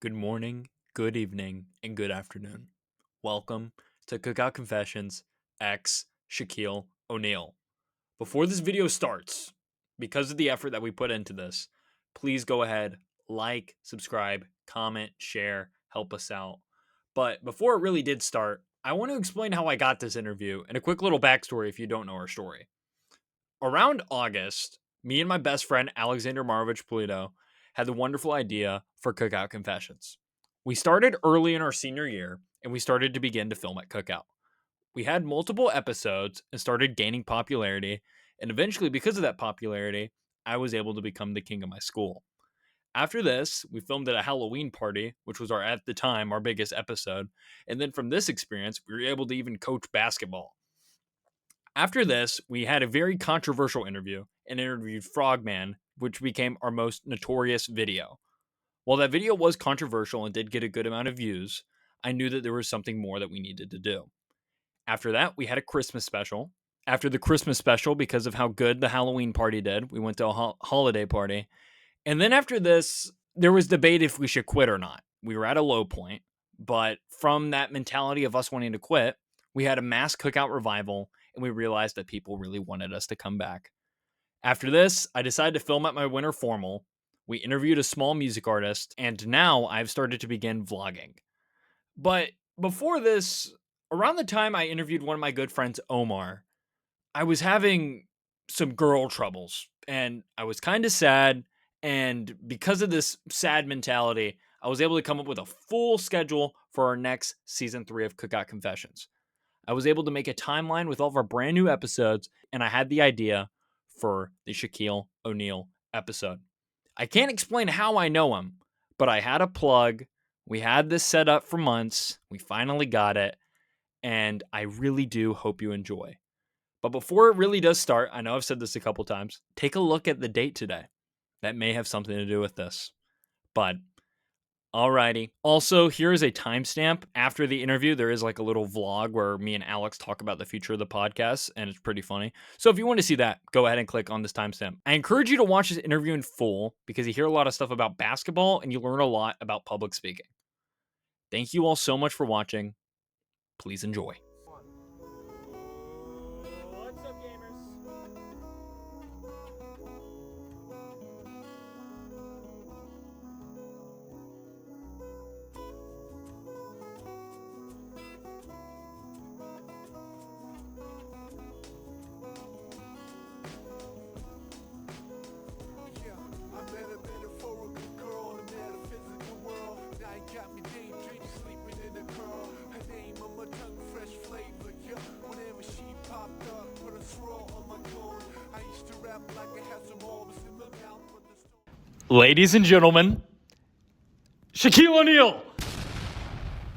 Good morning, good evening, and good afternoon. Welcome to Cookout Confessions x Shaquille O'Neal. Before this video starts, because of the effort that we put into this, please go ahead, like, subscribe, comment, share, help us out. But before it really did start, I want to explain how I got this interview and a quick little backstory if you don't know our story. Around August, me and my best friend Alexander Marovich Polito had the wonderful idea for Cookout Confessions. We started early in our senior year and we started to begin to film at Cookout. We had multiple episodes and started gaining popularity, and eventually, because of that popularity, I was able to become the king of my school. After this, we filmed at a Halloween party, which was at the time our biggest episode, and then from this experience, we were able to even coach basketball. After this, we had a very controversial interview and interviewed Frogman, which became our most notorious video. While that video was controversial and did get a good amount of views, I knew that there was something more that we needed to do. After that, we had a Christmas special. After the Christmas special, because of how good the Halloween party did, we went to a holiday party. And then after this, there was debate if we should quit or not. We were at a low point, but from that mentality of us wanting to quit, we had a mass cookout revival, and we realized that people really wanted us to come back. After this, I decided to film at my winter formal. We interviewed a small music artist, and now I've started to begin vlogging. But before this, around the time I interviewed one of my good friends, Omar, I was having some girl troubles, and I was kind of sad. And because of this sad mentality, I was able to come up with a full schedule for our next season 3 of Cookout Confessions. I was able to make a timeline with all of our brand new episodes, and I had the idea for the Shaquille O'Neal episode. I can't explain how I know him, but I had a plug. We had this set up for months. We finally got it, and I really do hope you enjoy. But before it really does start, I know I've said this a couple times, take a look at the date today. That may have something to do with this. But alrighty. Also, here is a timestamp. After the interview, there is like a little vlog where me and Alex talk about the future of the podcast, and it's pretty funny. So if you want to see that, go ahead and click on this timestamp. I encourage you to watch this interview in full because you hear a lot of stuff about basketball and you learn a lot about public speaking. Thank you all so much for watching. Please enjoy. What's up, gamers? Ladies and gentlemen, Shaquille O'Neal.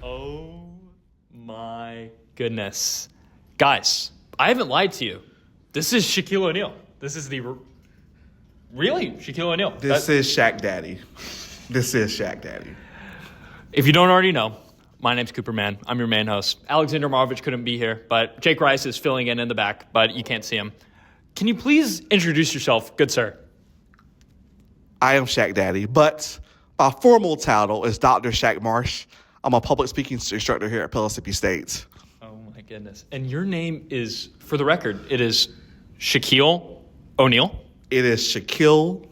Oh my goodness. Guys, I haven't lied to you. This is Shaquille O'Neal. This is the... Really? Shaquille O'Neal. This is Shaq Daddy. This is Shaq Daddy. If you don't already know, my name's Cooper Man. I'm your main host. Alexander Marovich couldn't be here, but Jake Rice is filling in the back, but you can't see him. Can you please introduce yourself, good sir? I am Shaq Daddy, but my formal title is Dr. Shaq Marsh. I'm a public speaking instructor here at Mississippi State. Oh my goodness. And your name is, for the record, it is Shaquille O'Neal? It is Shaquille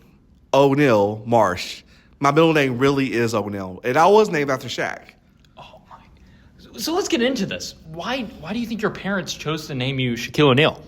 O'Neal Marsh. My middle name really is O'Neal, and I was named after Shaq. Oh my. So let's get into this. Why do you think your parents chose to name you Shaquille O'Neal?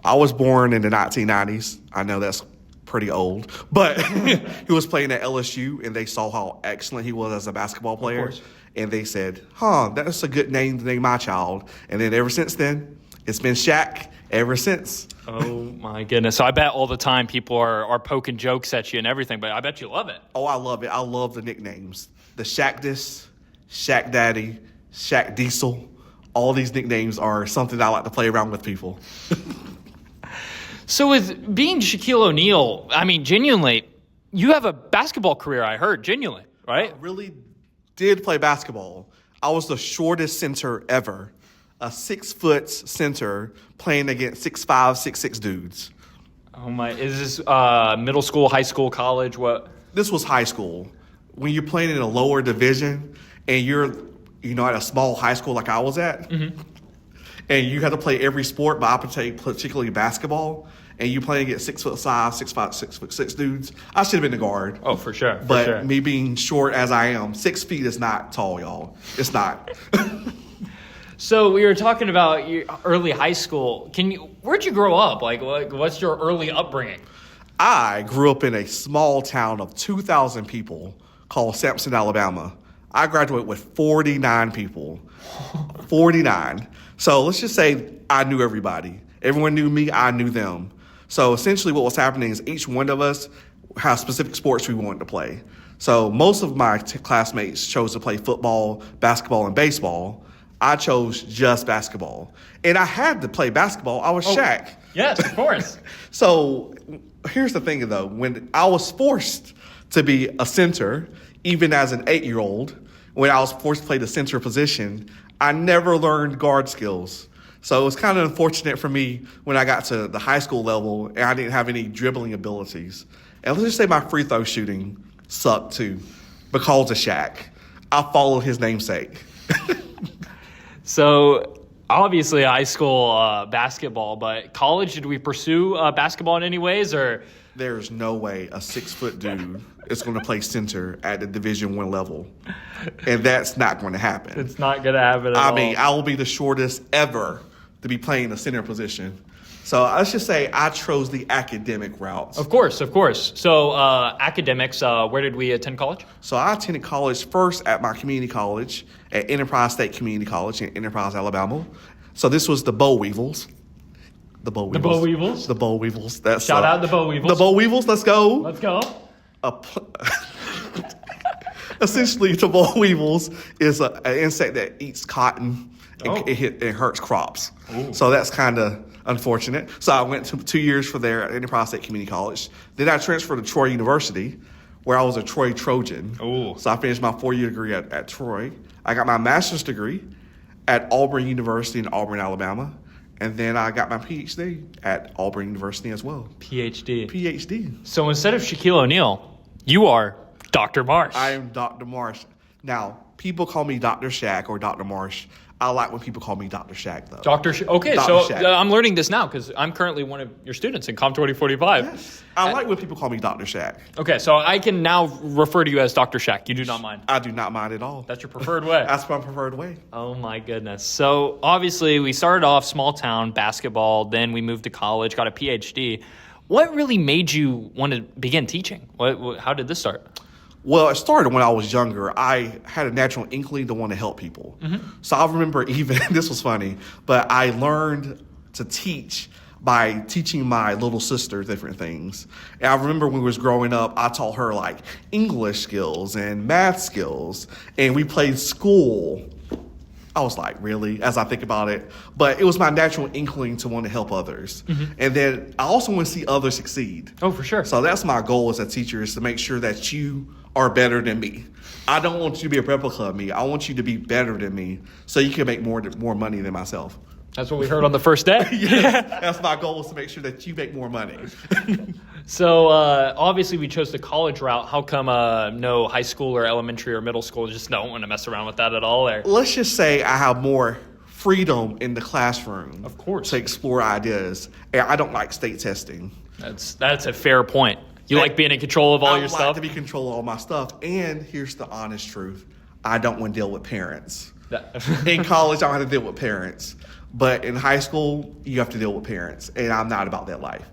I was born in the 1990s. I know that's pretty old, but he was playing at LSU, and they saw how excellent he was as a basketball player, and they said, that's a good name to name my child. And then ever since then, it's been Shaq ever since. Oh, my goodness. So I bet all the time people are poking jokes at you and everything, but I bet you love it. Oh, I love it. I love the nicknames. The Shaqdis, Shaq Daddy, Shaq Diesel. All these nicknames are something I like to play around with people. So with being Shaquille O'Neal, I mean, genuinely, you have a basketball career, I heard, genuinely, right? I really did play basketball. I was the shortest center ever. A 6-foot center playing against 6'5", 6'6" dudes. Oh my! Is this middle school, high school, college? What? This was high school. when you're playing in a lower division and you're, at a small high school like I was at, and you have to play every sport, but I play particularly basketball, and you playing against 6'5", 6'5", 6'6" dudes, I should have been the guard. Oh, for sure. But me being short as I am, 6 feet is not tall, y'all. It's not. So we were talking about your early high school. Where'd you grow up? Like, what's your early upbringing? I grew up in a small town of 2,000 people called Sampson, Alabama. I graduated with 49 people. 49. So let's just say I knew everybody. Everyone knew me, I knew them. So essentially what was happening is each one of us had specific sports we wanted to play. So most of my classmates chose to play football, basketball, and baseball. I chose just basketball. And I had to play basketball. I was Shaq. Yes, of course. So here's the thing, though. When I was forced to be a center, even as an 8-year-old, when I was forced to play the center position, I never learned guard skills. So it was kind of unfortunate for me when I got to the high school level and I didn't have any dribbling abilities. And let's just say my free throw shooting sucked too because of Shaq. I followed his namesake. So obviously high school basketball, but college, did we pursue basketball in any ways, or? There's no way a 6-foot dude is going to play center at the Division I level. And that's not going to happen. It's not going to happen at all. I mean, I will be the shortest ever to be playing the center position. So let's just say I chose the academic route. Of course. So academics, where did we attend college? So I attended college first at my community college, at Enterprise State Community College in Enterprise, Alabama. So this was the Boll Weevils. The Boll Weevils. That's Shout out the Boll Weevils. The Boll Weevils. Let's go. Let's go. Essentially, the Boll Weevils is an insect that eats cotton and it hurts crops. Ooh. So that's kind of unfortunate. So I went to 2 years for there at Enterprise State Community College. Then I transferred to Troy University, where I was a Troy Trojan. Ooh. So I finished my 4-year degree at Troy. I got my master's degree at Auburn University in Auburn, Alabama. And then I got my PhD at Auburn University as well. PhD. So instead of Shaquille O'Neal, you are Dr. Marsh. I am Dr. Marsh. Now, people call me Dr. Shaq or Dr. Marsh. I like when people call me Dr. Shaq, though. Okay, Dr. so Shaq. I'm learning this now because I'm currently one of your students in Comp 2045. Yes. I like when people call me Dr. Shaq. Okay, so I can now refer to you as Dr. Shaq. You do not mind? I do not mind at all. That's your preferred way? That's my preferred way. Oh, my goodness. So, obviously, we started off small town basketball. Then we moved to college, got a PhD. What really made you want to begin teaching? How did this start? Well, it started when I was younger. I had a natural inkling to want to help people. Mm-hmm. So I remember even, this was funny, but I learned to teach by teaching my little sister different things. And I remember when we was growing up, I taught her like English skills and math skills, and we played school. I was like, really? As I think about it. But it was my natural inkling to want to help others. Mm-hmm. And then I also want to see others succeed. Oh, for sure. So that's my goal as a teacher, is to make sure that you are better than me. I don't want you to be a replica of me. I want you to be better than me so you can make more money than myself. That's what we heard on the first day. Yeah, that's my goal, is to make sure that you make more money. So obviously we chose the college route. How come no high school or elementary or middle school? Just don't want to mess around with that at all there. Let's just say I have more freedom in the classroom. Of course. To explore ideas. And I don't like state testing. That's a fair point. You like being in control of all your stuff? I like to be in control of all my stuff. And here's the honest truth. I don't want to deal with parents. In college, I don't have to deal with parents. But in high school, you have to deal with parents. And I'm not about that life.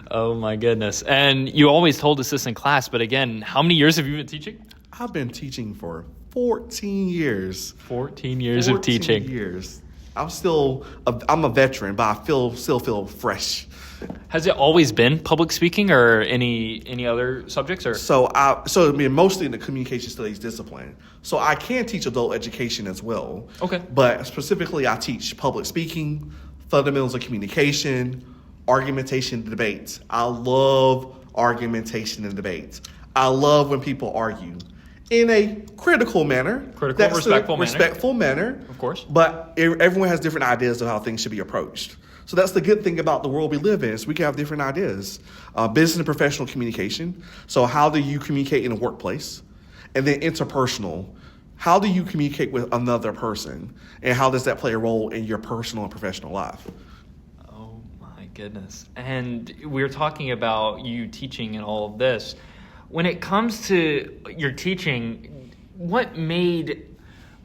Oh, my goodness. And you always told us this in class. But again, how many years have you been teaching? I've been teaching for 14 years. 14 years of teaching. 14 years. I'm a veteran, but I still feel fresh. Has it always been public speaking or any other subjects? Or So mostly in the communication studies discipline. So I can teach adult education as well. Okay. But specifically, I teach public speaking, fundamentals of communication, argumentation, and debate. I love argumentation and debate. I love when people argue in a critical manner. Respectful manner. Of course. But everyone has different ideas of how things should be approached. So that's the good thing about the world we live in is we can have different ideas. Business and professional communication. So how do you communicate in a workplace? And then interpersonal. How do you communicate with another person? And how does that play a role in your personal and professional life? Oh my goodness. And we were talking about you teaching and all of this. When it comes to your teaching, what made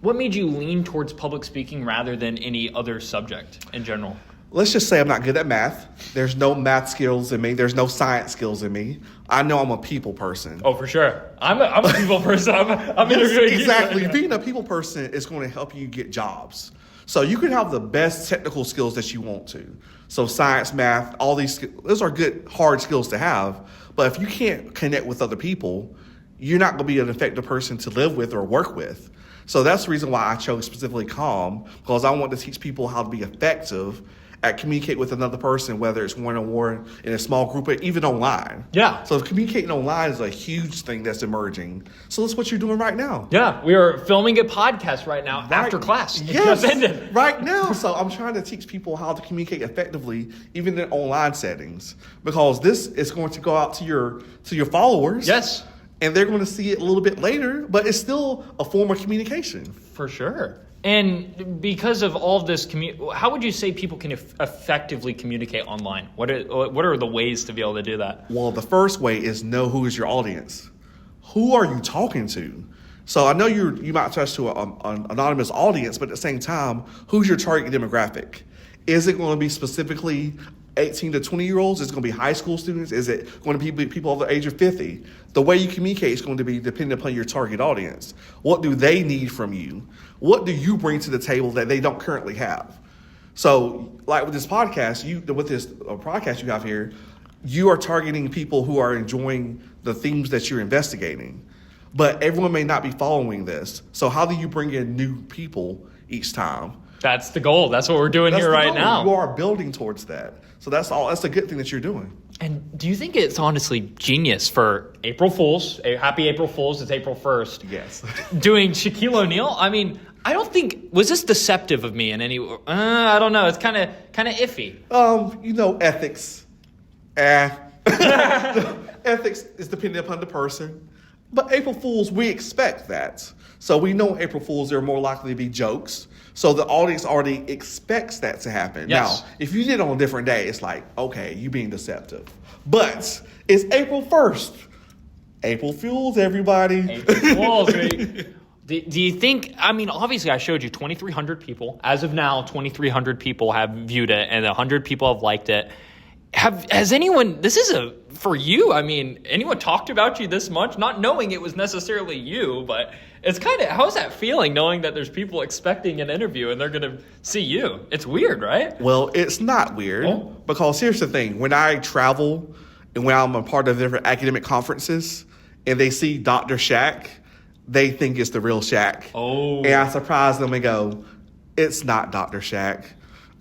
you lean towards public speaking rather than any other subject in general? Let's just say I'm not good at math. There's no math skills in me. There's no science skills in me. I know I'm a people person. Oh, for sure. I'm a people person. I'm interviewing you. Exactly. Being a people person is going to help you get jobs. So you can have the best technical skills that you want to. So science, math, all those are good, hard skills to have. But if you can't connect with other people, you're not going to be an effective person to live with or work with. So that's the reason why I chose specifically COM, because I want to teach people how to be effective at communicate with another person, whether it's one-on-one in a small group or even online. Yeah. So communicating online is a huge thing that's emerging. So that's what you're doing right now. Yeah, we are filming a podcast right now after class. It just ended. Right now. So I'm trying to teach people how to communicate effectively, even in online settings, because this is going to go out to your followers. Yes. And they're going to see it a little bit later, but it's still a form of communication. For sure. And because of all of this, how would you say people can effectively communicate online? What are the ways to be able to do that? Well, the first way is know who is your audience. Who are you talking to? So I know you might touch to an anonymous audience, but at the same time, who's your target demographic? Is it going to be specifically 18 to 20-year-olds? Is it going to be high school students? Is it going to be people over the age of 50? The way you communicate is going to be dependent upon your target audience. What do they need from you? What do you bring to the table that they don't currently have? So, like with this podcast, podcast you have here, you are targeting people who are enjoying the themes that you're investigating. But everyone may not be following this. So how do you bring in new people each time? That's the goal. That's what we're doing here right now. You are building towards that. So that's a good thing that you're doing. And do you think it's honestly genius for April Fools? Happy April Fools. It's April 1st. Yes. Doing Shaquille O'Neal? I mean, I don't think, was this deceptive of me in any, I don't know. It's kind of iffy. Ethics. Ethics is dependent upon the person. But April Fools, we expect that. So we know April Fools, there are more likely to be jokes. So the audience already expects that to happen. Yes. Now, if you did it on a different day, it's like, okay, you being deceptive. But it's April 1st. April Fools, everybody. April Fools, right? Do you think, I mean, obviously I showed you 2,300 people. As of now, 2,300 people have viewed it and 100 people have liked it. Has anyone, for you, I mean, anyone talked about you this much? Not knowing it was necessarily you, but it's kind of, how's that feeling knowing that there's people expecting an interview and they're going to see you? It's weird, right? Well, it's not weird because here's the thing. When I travel and when I'm a part of different academic conferences and they see Dr. Shaq, they think it's the real Shaq. Oh. And I surprise them and go, it's not Dr. Shaq.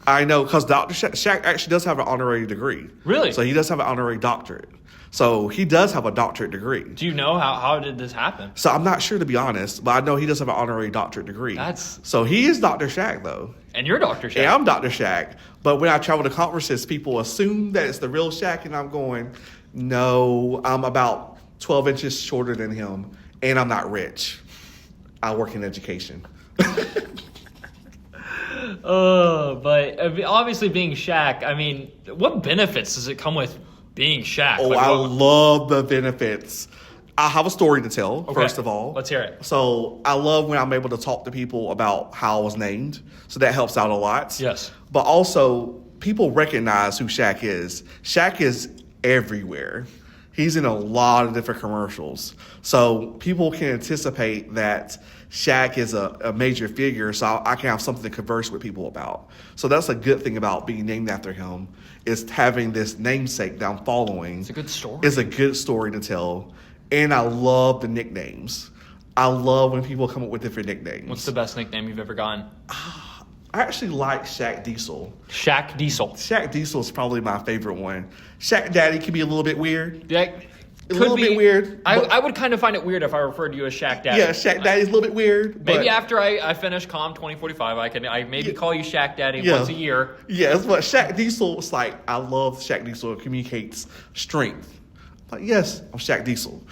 I know, because Dr. Shaq actually does have an honorary degree. Really? So he does have an honorary doctorate. So he does have a doctorate degree. Do you know how did this happen? So I'm not sure, to be honest, but I know he does have an honorary doctorate degree. So he is Dr. Shaq, though. And you're Dr. Shaq. Yeah, I'm Dr. Shaq. But when I travel to conferences, people assume that it's the real Shaq, and I'm going, no, I'm about 12 inches shorter than him, and I'm not rich. I work in education. But obviously being Shaq, I mean, what benefits does it come with being Shaq? Oh, I love the benefits. I have a story to tell, first of all. Let's hear it. So I love when I'm able to talk to people about how I was named. So that helps out a lot. Yes. But also, people recognize who Shaq is. Shaq is everywhere. He's in a lot of different commercials. So people can anticipate that Shaq is a major figure, so I can have something to converse with people about. So that's a good thing about being named after him, is having this namesake that I'm following. It's a good story. It's a good story to tell. And I love the nicknames. I love when people come up with different nicknames. What's the best nickname you've ever gotten? I actually like Shaq Diesel. Shaq Diesel. Shaq Diesel is probably my favorite one. Shaq Daddy can be a little bit weird. Yeah. A little bit weird. I would kind of find it weird if I referred to you as Shaq Daddy. Yeah, Shaq Daddy is a little bit weird. Maybe after I finish Calm 2045, I maybe call you Shaq Daddy once a year. Yes, but Shaq Diesel is like, I love Shaq Diesel. It communicates strength. Like, yes, I'm Shaq Diesel.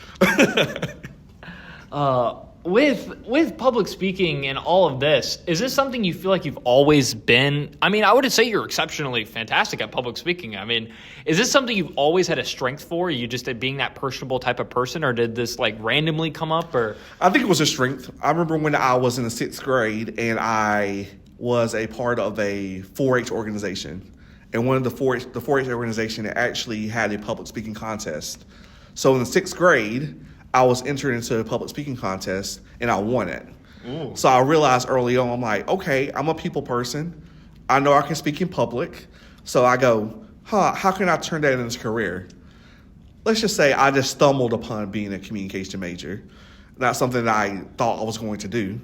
With public speaking and all of this, is this something you feel like you've always been? I mean, I would say you're exceptionally fantastic at public speaking. I mean, is this something you've always had a strength for? Are you just being that personable type of person, or did this like randomly come up? Or I think it was a strength. I remember when I was in the 6th grade and I was a part of a 4-H organization. And one of the 4-H organization actually had a public speaking contest. So in the 6th grade, I was entered into a public speaking contest and I won it. Ooh. So I realized early on, I'm like, okay, I'm a people person. I know I can speak in public. So I go, how can I turn that into a career? Let's just say I just stumbled upon being a communication major. Not something that I thought I was going to do,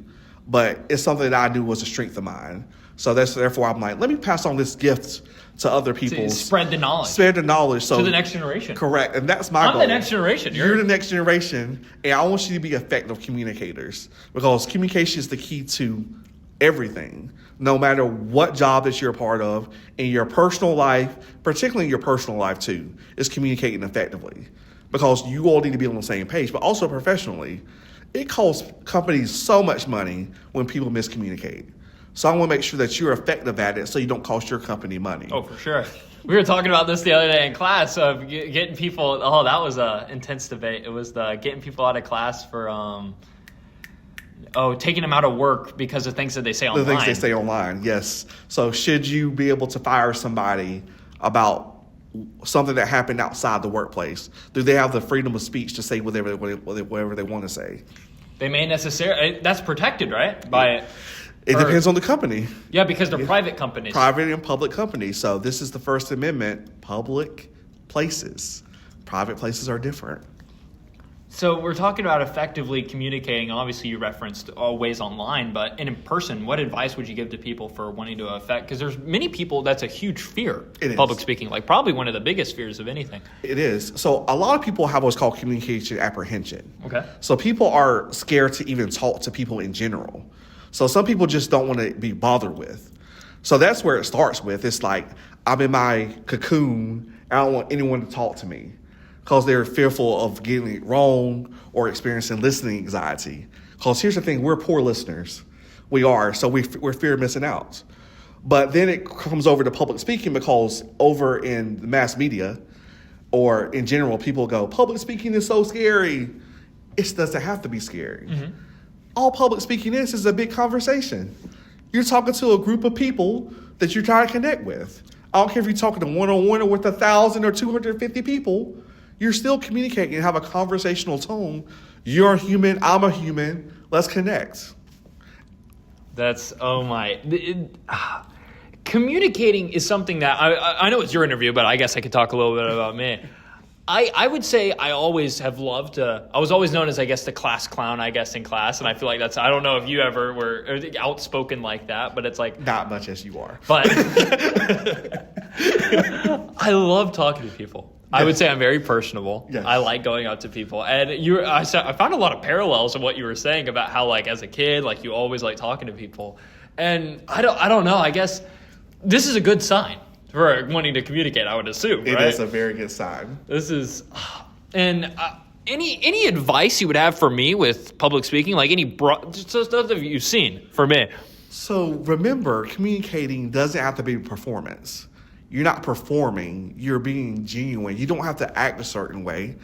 but it's something that I knew was a strength of mine. So therefore I'm like, let me pass on this gift to other people. To spread the knowledge. Spread the knowledge. So to the next generation. Correct. And that's my goal. I'm the next generation. You're the next generation. And I want you to be effective communicators, because communication is the key to everything. No matter what job that you're a part of, in your personal life, particularly in your personal life too, is communicating effectively. Because you all need to be on the same page, but also professionally. It costs companies so much money when people miscommunicate. So I want to make sure that you're effective at it so you don't cost your company money. Oh, for sure. We were talking about this the other day in class of getting people. Oh, that was an intense debate. It was the getting people out of class for taking them out of work because of things that they say online. The things they say online, yes. So should you be able to fire somebody about something that happened outside the workplace? Do they have the freedom of speech to say whatever they want to say? They may necessarily. That's protected, right? By it depends on the company. Yeah, because they're private companies. Private and public companies. So this is the First Amendment, public places. Private places are different. So we're talking about effectively communicating. Obviously, you referenced always online, but in person, what advice would you give to people for wanting to affect? Because there's many people, that's a huge fear, public speaking, like probably one of the biggest fears of anything. It is. So a lot of people have what's called communication apprehension. Okay. So people are scared to even talk to people in general. So some people just don't want to be bothered with. So that's where it starts with. It's like, I'm in my cocoon. I don't want anyone to talk to me, because they're fearful of getting it wrong or experiencing listening anxiety. Because here's the thing, we're poor listeners. We are, so we're fear of missing out. But then it comes over to public speaking, because over in the mass media or in general, people go, public speaking is so scary. It doesn't have to be scary. Mm-hmm. All public speaking is a big conversation. You're talking to a group of people that you're trying to connect with. I don't care if you're talking to one-on-one or with 1,000 or 250 people. You're still communicating and have a conversational tone. You're a human. I'm a human. Let's connect. Communicating is something that I know it's your interview, but I guess I could talk a little bit about me. I would say I always have loved I was always known as, I guess, the class clown, I guess, in class. And I feel like I don't know if you ever were outspoken like that, but it's like. Not much as you are. But I love talking to people. Yes. I would say I'm very personable. Yes. I like going up to people. And I found a lot of parallels in what you were saying about how, like, as a kid, like, you always like talking to people. And I don't know. I guess this is a good sign for wanting to communicate, I would assume, right? It is a very good sign. This is, and any advice you would have for me with public speaking, like just stuff that you've seen for me? So remember, communicating doesn't have to be a performance. You're not performing, you're being genuine. You don't have to act a certain way.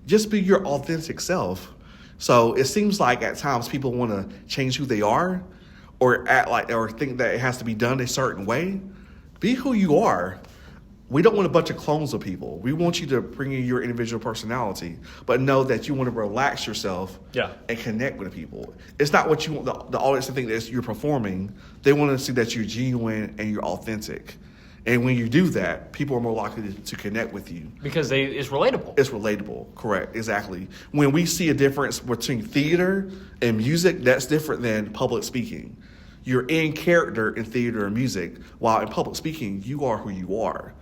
Just be your authentic self. So it seems like at times people want to change who they are or act like, or think that it has to be done a certain way. Be who you are. We don't want a bunch of clones of people. We want you to bring in your individual personality, but know that you want to relax yourself and connect with people. It's not what you want the audience to think that you're performing. They want to see that you're genuine and you're authentic. And when you do that, people are more likely to connect with you. Because it's relatable. It's relatable, correct, exactly. When we see a difference between theater and music, that's different than public speaking. You're in character in theater and music, while in public speaking, you are who you are.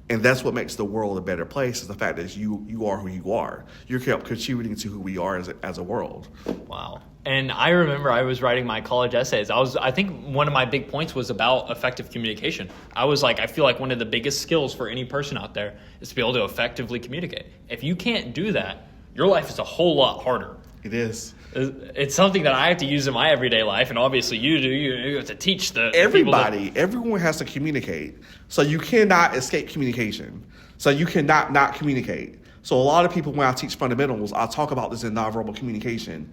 And that's what makes the world a better place, is the fact that you are who you are. You're contributing to who we are as a world. Wow. And I remember I was writing my college essays. I think one of my big points was about effective communication. I was like, I feel like one of the biggest skills for any person out there is to be able to effectively communicate. If you can't do that, your life is a whole lot harder. It is. It's something that I have to use in my everyday life, and obviously you do. You have to teach everyone has to communicate. So you cannot escape communication. So you cannot not communicate. So a lot of people, when I teach fundamentals, I talk about this in nonverbal communication.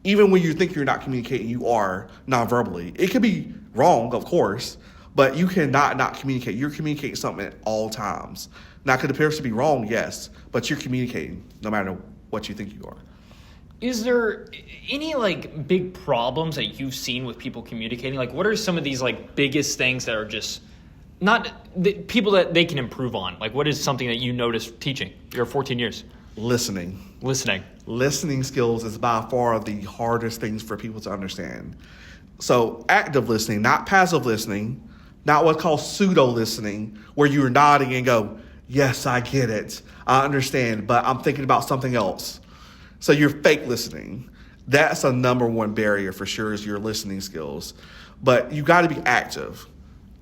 Even when you think you're not communicating, you are nonverbally. It could be wrong, of course, but you cannot not communicate. You're communicating something at all times. Now, could it appear to be wrong? Yes, but you're communicating no matter what you think you are. Is there any like big problems that you've seen with people communicating? Like, what are some of these like biggest things that are just not the people that they can improve on? Like, what is something that you noticed teaching your 14 years? Listening skills is by far the hardest things for people to understand. So active listening, not passive listening, not what's called pseudo listening, where you're nodding and go, yes, I get it, I understand, but I'm thinking about something else. So you're fake listening. That's a number one barrier for sure, is your listening skills. But you got to be active.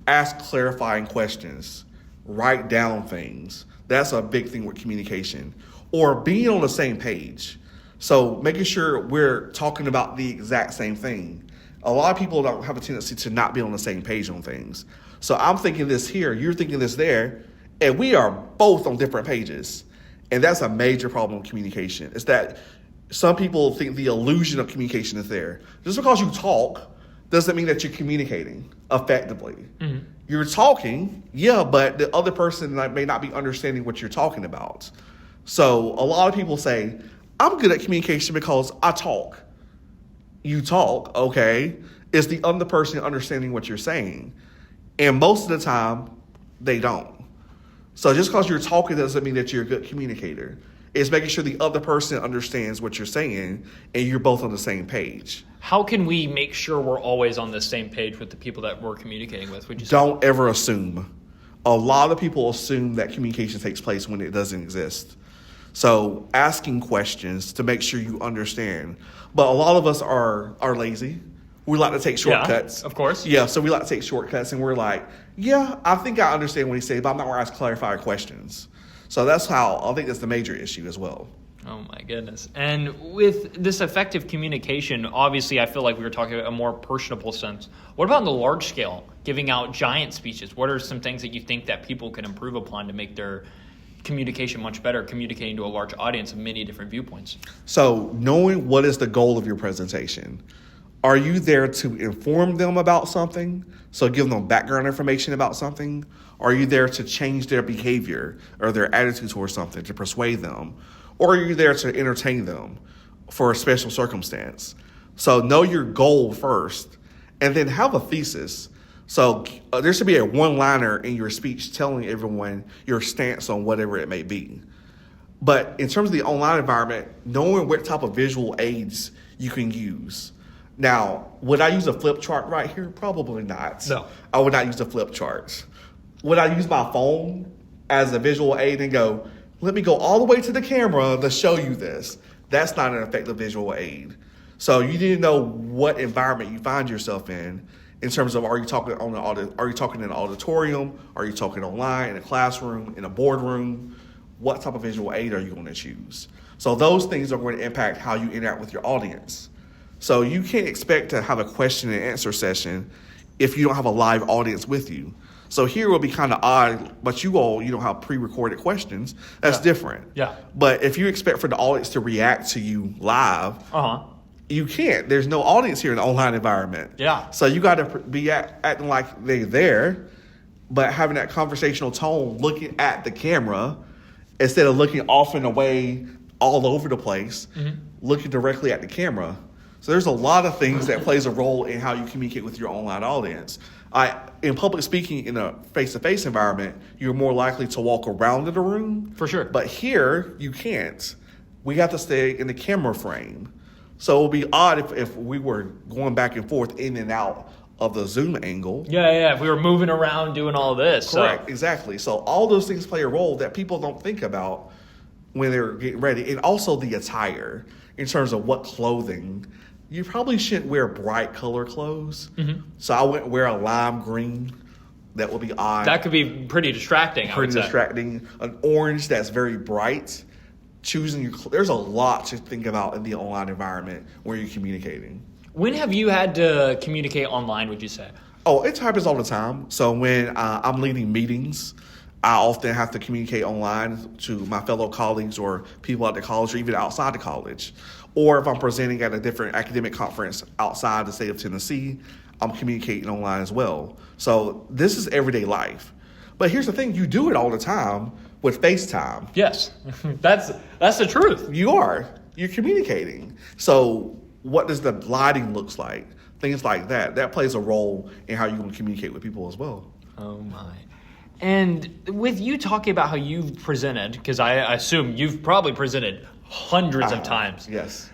Ask clarifying questions. Write down things. That's a big thing with communication. Or being on the same page. So making sure we're talking about the exact same thing. A lot of people don't have a tendency to not be on the same page on things. So I'm thinking this here, you're thinking this there, and we are both on different pages. And that's a major problem with communication. It's that some people think the illusion of communication is there. Just because you talk doesn't mean that you're communicating effectively. Mm-hmm. You're talking, yeah, but the other person may not be understanding what you're talking about. So a lot of people say, I'm good at communication because I talk. You talk, okay. Is the other person understanding what you're saying? And most of the time, they don't. So just because you're talking doesn't mean that you're a good communicator. It's making sure the other person understands what you're saying and you're both on the same page. How can we make sure we're always on the same page with the people that we're communicating with? Don't ever assume. A lot of people assume that communication takes place when it doesn't exist. So asking questions to make sure you understand. But a lot of us are lazy. We like to take shortcuts. Yeah, of course. Yeah, so we like to take shortcuts and we're like, yeah, I think I understand what he's saying, but I'm not going to ask clarifying questions. So that's how I think that's the major issue as well. Oh my goodness. And with this effective communication, obviously I feel like we were talking about a more personable sense. What about on the large scale, giving out giant speeches? What are some things that you think that people can improve upon to make their communication much better, communicating to a large audience of many different viewpoints? So knowing what is the goal of your presentation. Are you there to inform them about something? So give them background information about something? Are you there to change their behavior or their attitude towards something, to persuade them? Or are you there to entertain them for a special circumstance? So know your goal first, and then have a thesis. So there should be a one-liner in your speech telling everyone your stance on whatever it may be. But in terms of the online environment, knowing what type of visual aids you can use. Now, would I use a flip chart right here? Probably not. No. I would not use a flip chart. Would I use my phone as a visual aid and go, let me go all the way to the camera to show you this? That's not an effective visual aid. So you need to know what environment you find yourself in terms of, are you talking in an auditorium? Are you talking online, in a classroom, in a boardroom? What type of visual aid are you going to choose? So those things are going to impact how you interact with your audience. So you can't expect to have a question and answer session if you don't have a live audience with you. So here it will be kind of odd, but you don't have pre-recorded questions. That's different. Yeah. But if you expect for the audience to react to you live, you can't. There's no audience here in the online environment. Yeah. So you got to be acting like they're there, but having that conversational tone, looking at the camera instead of looking off and away all over the place, looking directly at the camera. So there's a lot of things that plays a role in how you communicate with your online audience. In public speaking, in a face-to-face environment, you're more likely to walk around in the room. For sure. But here, you can't. We have to stay in the camera frame. So it would be odd if we were going back and forth in and out of the zoom angle. Yeah. If we were moving around doing all this. Correct, exactly. So all those things play a role that people don't think about when they're getting ready. And also the attire in terms of what clothing. You probably shouldn't wear bright color clothes. So I wouldn't wear a lime green. That will be odd. That could be pretty distracting. Pretty distracting. An orange that's very bright. There's a lot to think about in the online environment where you're communicating. When have you had to communicate online, would you say? Oh, it happens all the time. So when I'm leading meetings, I often have to communicate online to my fellow colleagues or people at the college or even outside the college. Or if I'm presenting at a different academic conference outside the state of Tennessee, I'm communicating online as well. So this is everyday life. But here's the thing, you do it all the time with FaceTime. Yes, that's the truth. You're communicating. So what does the lighting looks like? Things like that. That plays a role in how you're going to communicate with people as well. Oh my. And with you talking about how you've presented, because I assume you've probably presented hundreds of times. Yes.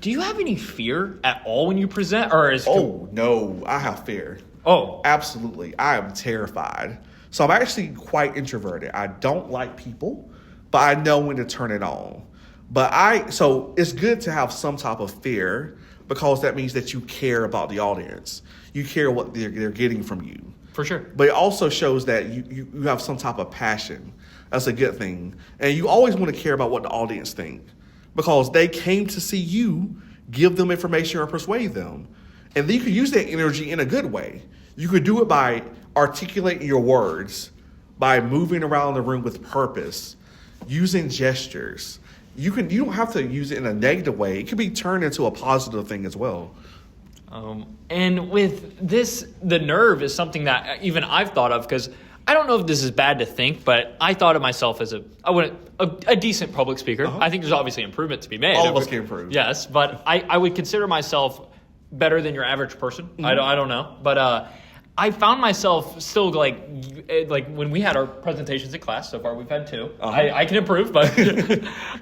Do you have any fear at all when you present? No, I have fear. Oh. Absolutely. I am terrified. So I'm actually quite introverted. I don't like people, but I know when to turn it on. So it's good to have some type of fear because that means that you care about the audience. You care what they're getting from you. For sure. But it also shows that you have some type of passion. That's a good thing. And you always want to care about what the audience think because they came to see you give them information or persuade them. And then you can use that energy in a good way. You could do it by articulating your words, by moving around the room with purpose, using gestures. You don't have to use it in a negative way. It can be turned into a positive thing as well. And with this, the nerve is something that even I've thought of because I don't know if this is bad to think, but I thought of myself as a decent public speaker. I think there's obviously improvement to be made. All of us can improve. Yes, but I would consider myself better than your average person. Mm-hmm. I don't know, but I found myself still like when we had our presentations in class. So far, we've had two. I can improve, but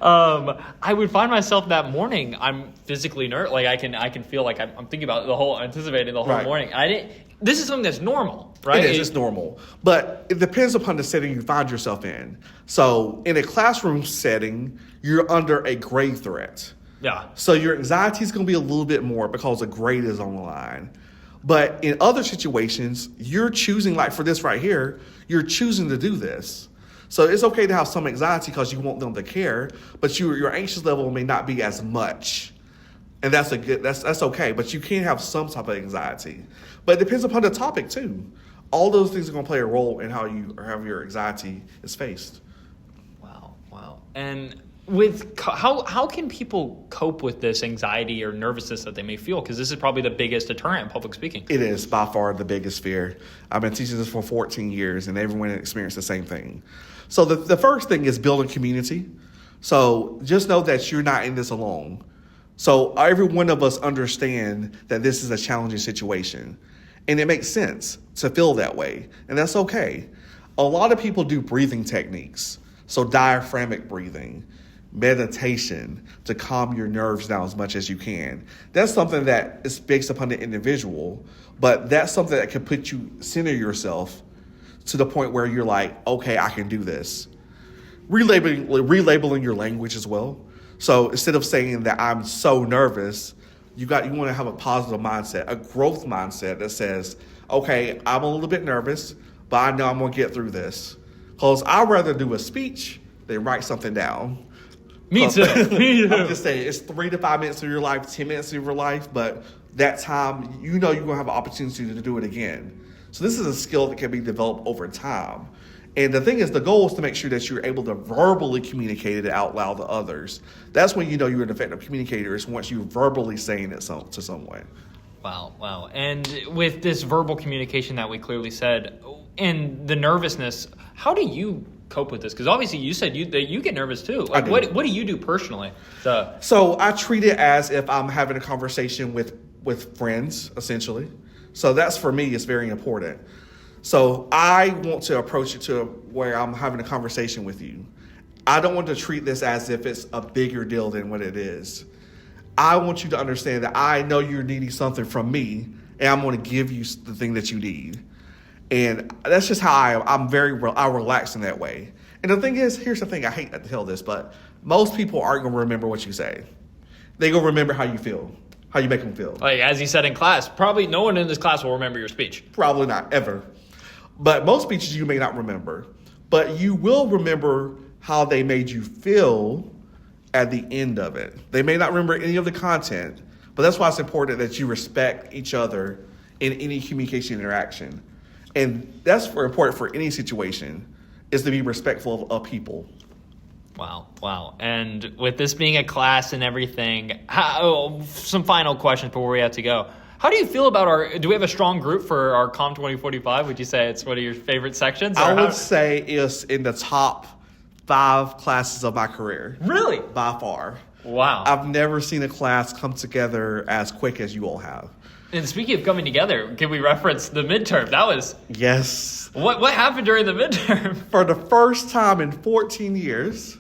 I would find myself that morning. I'm physically nervous. Like I can feel like I'm thinking about anticipating the whole morning. This is something that's normal, right? It is. It's normal, but it depends upon the setting you find yourself in. So in a classroom setting, you're under a grade threat. Yeah. So your anxiety is going to be a little bit more because a grade is on the line. But in other situations, you're choosing, like for this right here, you're choosing to do this. So it's okay to have some anxiety because you want them to care, but your anxious level may not be as much. And that's okay, but you can have some type of anxiety. But it depends upon the topic too. All those things are going to play a role in how your anxiety is faced. Wow. And with how can people cope with this anxiety or nervousness that they may feel? Because this is probably the biggest deterrent in public speaking. It is by far the biggest fear. I've been teaching this for 14 years, and everyone experienced the same thing. So the first thing is building community. So just know that you're not in this alone. So every one of us understand that this is a challenging situation. And it makes sense to feel that way. And that's okay. A lot of people do breathing techniques. So diaphragmatic breathing, meditation to calm your nerves down as much as you can. That's something that is based upon the individual, but that's something that can center yourself to the point where you're like, okay, I can do this. Relabeling your language as well. So instead of saying that I'm so nervous, you want to have a positive mindset, a growth mindset that says, okay, I'm a little bit nervous, but I know I'm going to get through this. Because I'd rather do a speech than write something down. Me too. I'm just saying, it's 3 to 5 minutes of your life, 10 minutes of your life, but that time, you're going to have an opportunity to do it again. So this is a skill that can be developed over time. And the thing is, the goal is to make sure that you're able to verbally communicate it out loud to others. That's when you know you're an effective communicator, is once you're verbally saying it to someone. Wow. And with this verbal communication that we clearly said, and the nervousness, how do you cope with this? Because obviously you said that you get nervous too. Like, what do you do personally? So I treat it as if I'm having a conversation with friends, essentially. So that's, for me, it's very important. So I want to approach it to where I'm having a conversation with you. I don't want to treat this as if it's a bigger deal than what it is. I want you to understand that I know you're needing something from me, and I'm going to give you the thing that you need. And that's just how I relax in that way. And the thing is, here's the thing, I hate to tell this, but most people aren't going to remember what you say. They're going to remember how you feel, how you make them feel. Like, as you said in class, probably no one in this class will remember your speech. Probably not, ever. But most speeches you may not remember. But you will remember how they made you feel at the end of it. They may not remember any of the content, but that's why it's important that you respect each other in any communication interaction. And that's important for any situation, is to be respectful of people. Wow. And with this being a class and everything, some final questions before we have to go. How do you feel about do we have a strong group for our Com 2045? Would you say it's one of your favorite sections? I would say it's in the top 5 classes of my career. Really? By far. Wow. I've never seen a class come together as quick as you all have. And speaking of coming together, can we reference the midterm? That was... Yes. What happened during the midterm? For the first time in 14 years,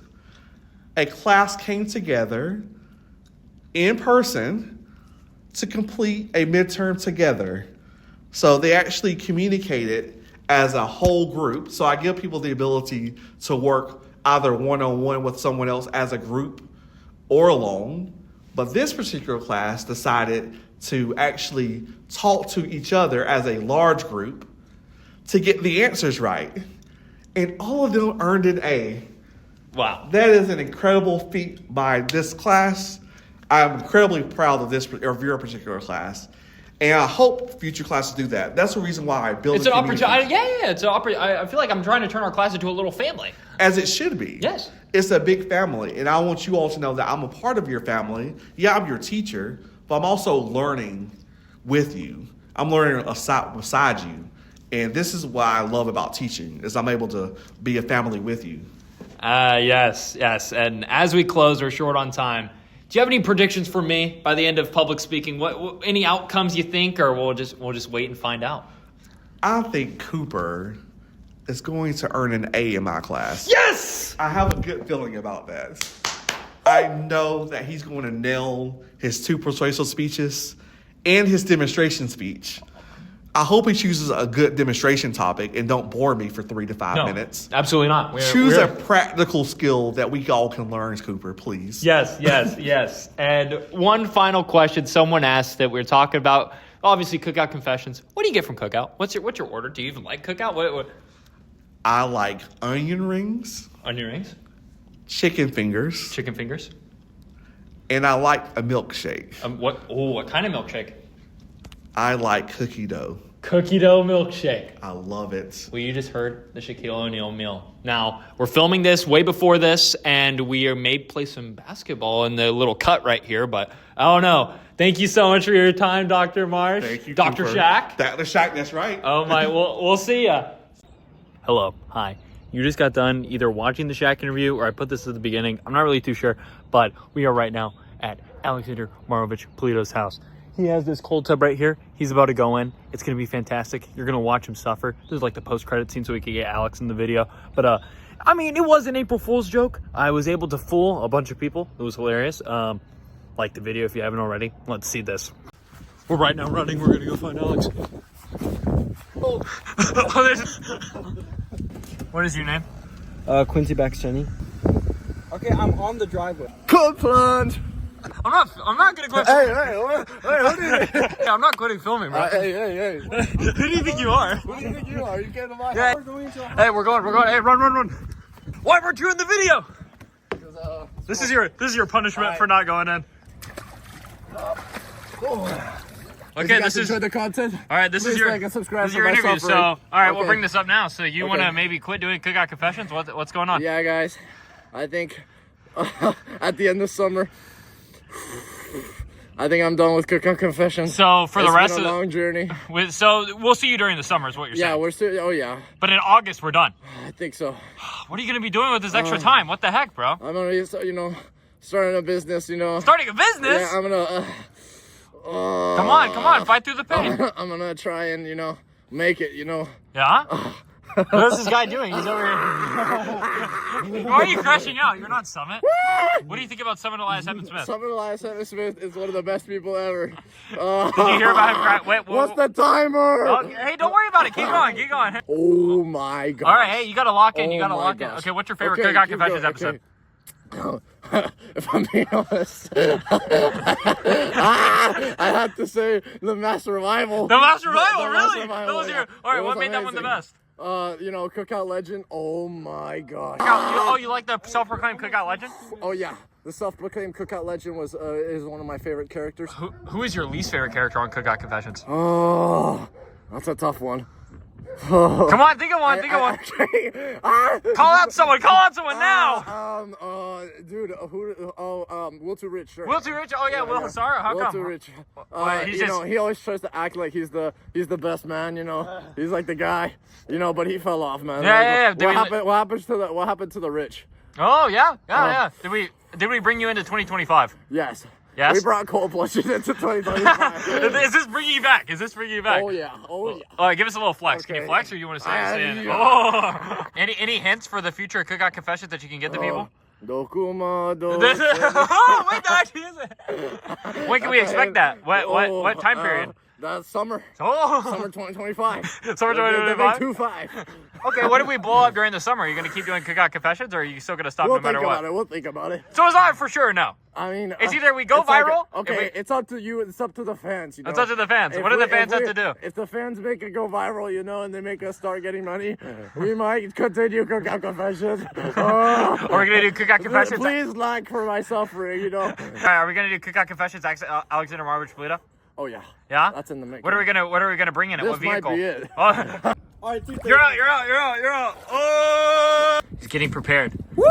a class came together in person to complete a midterm together. So they actually communicated as a whole group. So I give people the ability to work either one-on-one with someone else as a group or alone. But this particular class decided to actually talk to each other as a large group to get the answers right. And all of them earned an A. Wow. That is an incredible feat by this class. I'm incredibly proud of your particular class. And I hope future classes do that. That's the reason why I build It's an opportunity. Yeah. It's an opportunity. I feel like I'm trying to turn our class into a little family. As it should be. Yes. It's a big family. And I want you all to know that I'm a part of your family. Yeah, I'm your teacher, but I'm also learning with you. I'm learning beside you. And this is what I love about teaching, is I'm able to be a family with you. Yes. And as we close, we're short on time. Do you have any predictions for me by the end of public speaking? What any outcomes you think, or we'll just wait and find out? I think Cooper is going to earn an A in my class. Yes! I have a good feeling about that. I know that he's going to nail his 2 persuasive speeches and his demonstration speech. I hope he chooses a good demonstration topic and don't bore me for 3 to 5 minutes. Absolutely not. Choose a practical skill that we all can learn, Cooper, please. Yes. And one final question. Someone asked that we were talking about, obviously, Cookout Confessions. What do you get from Cookout? What's your order? Do you even like Cookout? What? I like onion rings. Onion rings? Chicken fingers. Chicken fingers? And I like a milkshake. What kind of milkshake? I like cookie dough. Cookie dough milkshake. I love it. Well, you just heard the Shaquille O'Neal meal. Now, we're filming this way before this, and we may play some basketball in the little cut right here, but I don't know. Thank you so much for your time, Dr. Marsh. Thank you, Dr. Cooper. Shaq. Dr. Shaq, that's right. Oh, my. We'll see ya. Hello. Hi. You just got done either watching the Shaq interview, or I put this at the beginning. I'm not really too sure, but we are right now at Alexander Marovich Polito's house. He has this cold tub right here. He's about to go in. It's going to be fantastic. You're going to watch him suffer. This is like the post-credit scene so we could get Alex in the video. But, I mean, it was an April Fool's joke. I was able to fool a bunch of people. It was hilarious. Like the video if you haven't already. Let's see this. We're right now running. We're going to go find Alex. Oh, what is your name? Quincy Baxeni. Okay, I'm on the driveway. Cold plunge. I'm not gonna quit. Hey, who do you I'm not quitting filming, bro. Hey. Who do you think you are? Who do you think you are? You came to my Yeah. house. Hey, we're going. Hey, run. Why weren't you in the video? This is your punishment for not going in. Okay, this is enjoy the content. all right. This is your like and subscribe this is for your my interview. So, suffering. all right, we'll Okay. bring this up now. So, you want to Okay. maybe quit doing Cookout Confessions? What's going on? Yeah, guys. I think at the end of summer, I think I'm done with Cookout Confessions. So for the rest been of a long journey. so we'll see you during the summer, is what you're Yeah, saying. we're still. Oh yeah, But in August we're done. I think so. What are you gonna be doing with this extra time? What the heck, bro? I'm gonna, starting a business. Starting a business? Yeah, I'm gonna. Come on, fight through the pain. I'm gonna try and make it. Yeah? What's this guy doing? He's over here. Why are you crashing out? You're not Summit. What do you think about Summit Elias Smith? Summit Elias Smith is one of the best people ever. Did you hear about him crash? Wait, What's the timer? Oh, hey, don't worry about it. Keep going. Keep going. Oh my god. All right, hey, you got to lock in. You got to Oh my lock in. gosh. Okay, what's your favorite Okay, Cookout keep Confessions going, episode? If I'm being honest, I have to say the Mass Revival. The Mass Revival, The Mass really? Revival, That was yeah. your. All right, It what was made that one the amazing. best? Cookout Legend. Oh my gosh. Oh, you like the self-proclaimed Cookout legend? Oh yeah, the self-proclaimed Cookout Legend is one of my favorite characters. Who is your least favorite character on Cookout Confessions? Oh, that's a tough one. Come on, think of one. Think of one. Okay. Call out someone. Call out someone now. Dude, Will Too Rich. Sure. Will Too Rich. Oh yeah, Will Hassara. How Will come? Too Rich. He's just- he always tries to act like he's the best man. He's like the guy. But he fell off, man. Yeah. What happened to the rich? Oh yeah. Did we bring you into 2025? Yes. Yes? We brought cold plunges into 2025. Is this bringing you back? Oh yeah. All right, give us a little flex. Can you Okay. flex, or you want to say it? Yeah. Oh. Any hints for the future Cookout Confessions that you can get to people? Dokuma do. Oh, wait, that actually is it. When can we expect that? What time period? That's summer. Oh, Summer 2025. Summer 2025? 2-5. Okay, what if we blow up during the summer? Are you gonna keep doing Cookout Confessions, or are you still gonna stop We'll no matter think what? about it. We'll think about it. So it's not for sure. No. I mean, It's either we go it's like- viral, okay, it's up to you. It's up to the fans. It's up to the fans. What do the fans have to do? If the fans make it go viral, and they make us start getting money, we might continue Cookout Confessions. Are we gonna do Cookout Confessions? Please like for my suffering. All right, are we gonna do Cookout Confessions? Alexander Marvich Polito? Oh yeah. Yeah. That's in the mix. What are we gonna bring in it? This What vehicle? might be it. Oh. All right, 3, You're out. Oh! He's getting prepared. Woo!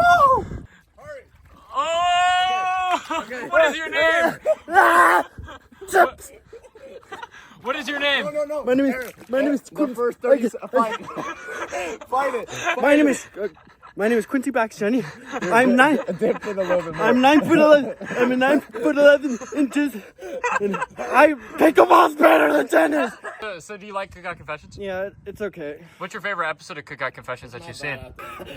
Oh! What is your name? What is your name? No. My name is The first 30 fight. Fight it. My name is Quincy Baxter. I'm 9. Dip for the moment. I'm 9'11". I'm 9'11" inches. And I pickleball's better than tennis. So do you like Cookout Confessions? Yeah, it's okay. What's your favorite episode of Cookout Confessions that you've seen?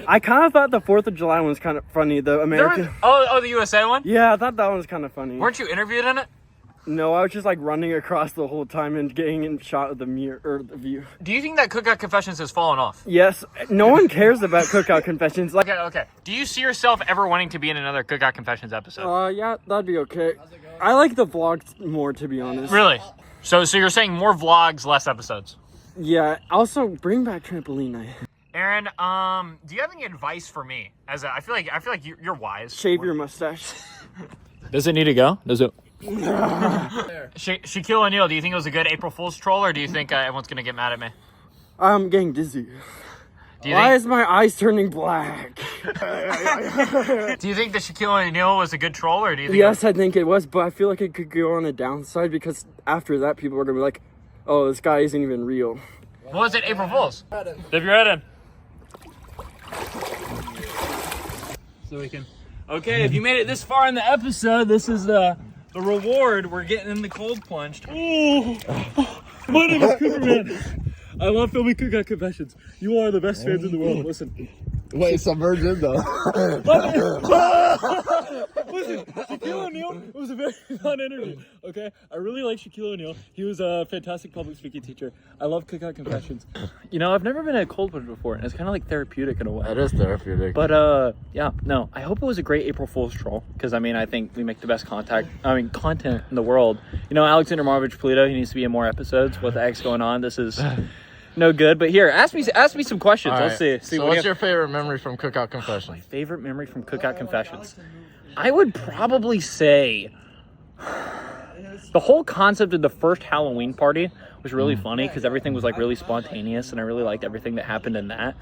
I kind of thought the 4th of July one was kind of funny. The American. The USA one? Yeah, I thought that one was kind of funny. Weren't you interviewed in it? No, I was just like running across the whole time and getting in shot of the mirror or the view. Do you think that Cookout Confessions has fallen off? Yes, no one cares about Cookout Confessions. Like, Okay. Do you see yourself ever wanting to be in another Cookout Confessions episode? yeah, that'd be okay. I like the vlogs more, to be honest. Really? So you're saying more vlogs, less episodes? Yeah. Also, bring back trampoline night. Aaron, do you have any advice for me? I feel like you're wise. Shave your mustache. Does it need to go? Does it? Shaquille O'Neal, do you think it was a good April Fool's troll, or do you think everyone's gonna get mad at me? I'm getting dizzy. Do you Why think? is my eyes turning black? Do you think that Shaquille O'Neal was a good troll, or do you think? Yes, I think it was, but I feel like it could go on a downside because after that, people are gonna be like, "Oh, this guy isn't even real." What was it? April Fool's. Dip your head in. So we can. Okay, if you made it this far in the episode, this is the reward. We're getting in the cold plunged. Ooh. My name is Cooperman. I love filming Cookout Confessions. You are the best fans in the world. Listen. Wait, submerged though. Listen, Shaquille O'Neal, it was a very fun interview, okay? I really like Shaquille O'Neal. He was a fantastic public speaking teacher. I love Cookout Confessions. I've never been at a cold plunge before, and it's kind of like therapeutic in a way. That is therapeutic. But, yeah, no, I hope it was a great April Fool's troll, because, I think we make the best content in the world. Alexander Marvich Polito, he needs to be in more episodes. What the heck's going on? This is no good. But here, ask me some questions. All Let's see. right. So what's your favorite memory from Cookout Confessions? Favorite memory from Cookout Confessions? I would probably say the whole concept of the first Halloween party was really funny because everything was like really spontaneous, and I really liked everything that happened in that.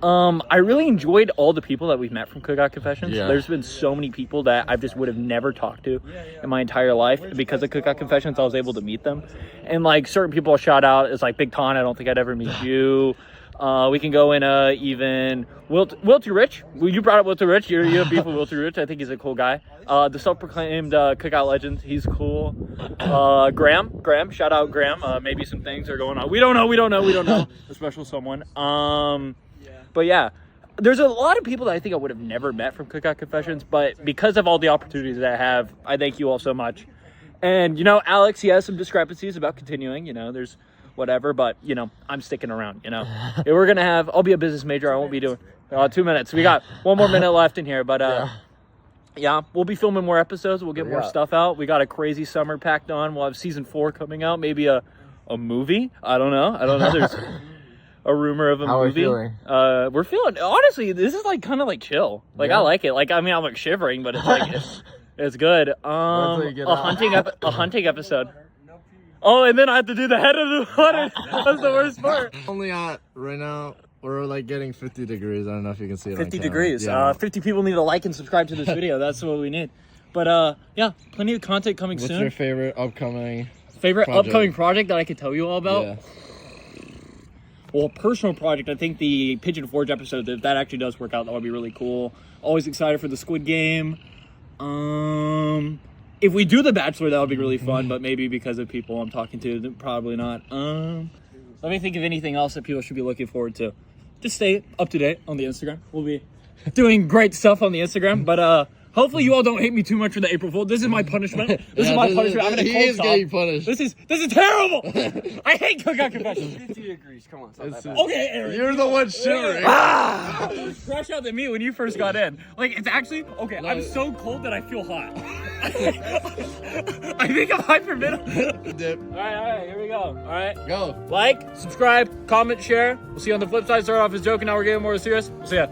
I really enjoyed all the people that we've met from Cookout Confessions. Yeah. There's been so many people that I just would have never talked to in my entire life. Because of Cookout Confessions, I was able to meet them. And like certain people I'll shout out is like Big Ton. I don't think I'd ever meet you. We can go in even Wilty Rich. Well, you brought up Wilty Rich. You have beef with Wilty Rich. I think he's a cool guy. The self-proclaimed Cookout legend. He's cool. Graham. Shout out Graham. Maybe some things are going on. We don't know. A special someone. But yeah. There's a lot of people that I think I would have never met from Cookout Confessions, but because of all the opportunities that I have, I thank you all so much. And, Alex, he has some discrepancies about continuing, there's whatever, but, I'm sticking around, I'll be a business major. I won't be doing 2 minutes. We got 1 more minute left in here, but, yeah, we'll be filming more episodes. We'll get more stuff out. We got a crazy summer packed on. We'll have season 4 coming out, maybe a movie. I don't know. There's a rumor of a movie. We're feeling, honestly, this is kind of chill. I like it. I'm shivering, but it's it's good. A hunting episode. Oh, and then I have to do the head of the water. That's the worst part. Only at right now we're getting 50 degrees. I don't know if you can see it. 50 degrees. 50 people need to like and subscribe to this video. That's what we need. But yeah, plenty of content coming soon. What's your favorite upcoming project that I could tell you all about? Yeah. Well, a personal project, I think the Pigeon Forge episode, if that actually does work out, that would be really cool. Always excited for the Squid Game. If we do The Bachelor, that would be really fun, but maybe because of people I'm talking to, probably not. Let me think of anything else that people should be looking forward to. Just stay up to date on the Instagram. We'll be doing great stuff on the Instagram, but hopefully you all don't hate me too much for the April Fool. This is my punishment. This is my punishment. I'm gonna cold getting punished. This is terrible. I hate Cookout Confessions. 50 degrees. Come on, it's not that bad. Okay, Aaron. You're the one shivering. It was fresh out than me when you first got in. It's actually okay. I'm so cold that I feel hot. I think I'm hyperventilating. All right. Here we go. All right, Go. Like, subscribe, comment, share. We'll see you on the flip side. Start off as joking. Now we're getting more serious. We'll see ya.